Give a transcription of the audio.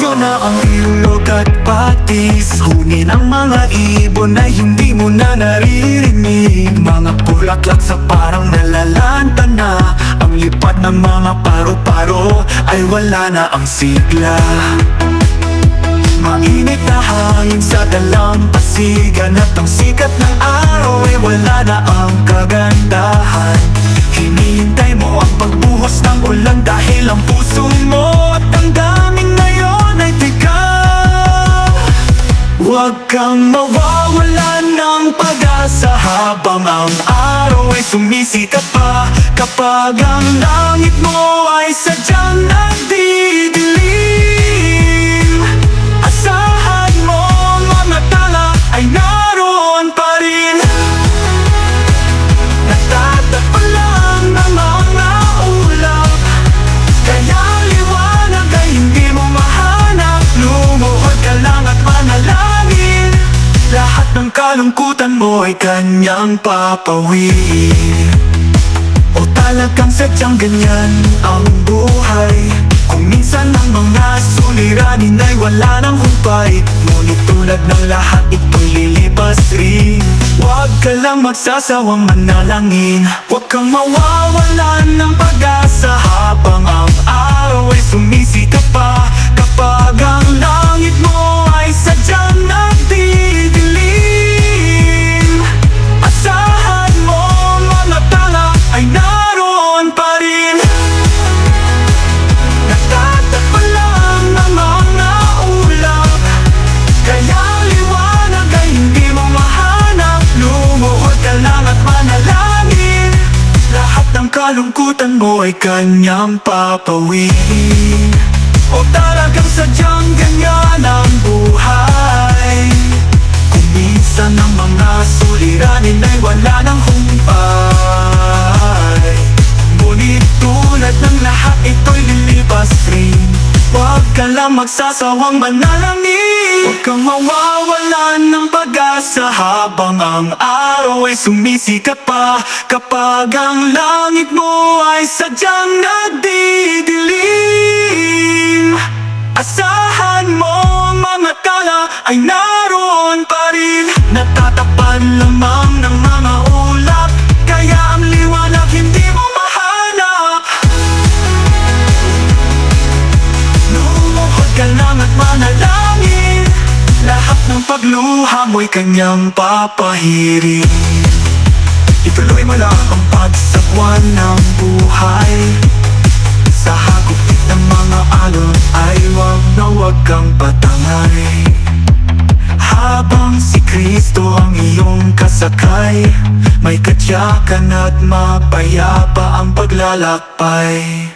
Tuyo na ang ilog at patis, huni ng mga ibon na hindi mo na naririnig. Mga bulaklak sa parang nalalanta na, ang lipat ng mga paro-paro ay wala na ang sigla. Mainit na hangin sa dalampasigan at ang sikat ng araw ay wala na ang kagandahan. Hinihintay mo ang pagbuhos ng ulan dahil ang puso mo at ang daming ngayon ay bigat. Huwag kang mawawalan ng pag-asa habang ang araw ay sumisikat pa. Kapag ang langit mo ay sadyang nagdidilim, asahan mo mga tala ay naroon pa rin. Nagtatagpo lang ng mga ulap, kaya liwanag ay hindi mo mahanap. Lumuhod ka lang at manalangin, lahat ng kalungkutan mo ay kanyang papawin. O talagang sadyang ganyan ang buhay, kung minsan ang mga suliranin ay wala ng humpay, ngunit tulad ng lahat ito'y lilipas rin. Huwag ka lang magsasawang manalangin, huwag kang mawawalan ng pag-asa habang ang araw ay sumisikat pa. Kapag ang langit mo ay sadyang nagdidilim, asahan mo mga tala ay naroon pa rin. Nagtatagpo lang ng mga ulap, kaya liwanag ay hindi mo mahanap. Lumuhod ka lang at manalangin, lahat ng kalungkutan mo ay kanyang papawin. O talagang sadyang ganyan ang buhay, kung minsan ang mga suliranin ay wala ng humpay, ngunit tulad ng lahat ito'y lilipas rin. Huwag ka lang magsasawang manalangin, huwag kang mawawalan ng pag-asa habang ang araw ay sumisikat pa. Kapag ang langit mo ay sadyang nagdidilim, asahan mo mga tala ay naroon pa rin. Natatakpan lamang ng mga ulap, kaya ang liwanag hindi mo mahanap. Lumuhod ka lang at manalangin, lahat ng pagluha mo'y kanyang papahirin. Ituloy mo lang ang pagsakwan ng buhay, sa hagupit ng mga alon ay wag kang patangay. Habang si Kristo ang iyong kasakay, may katiyakan at mapayapa ang paglalakbay.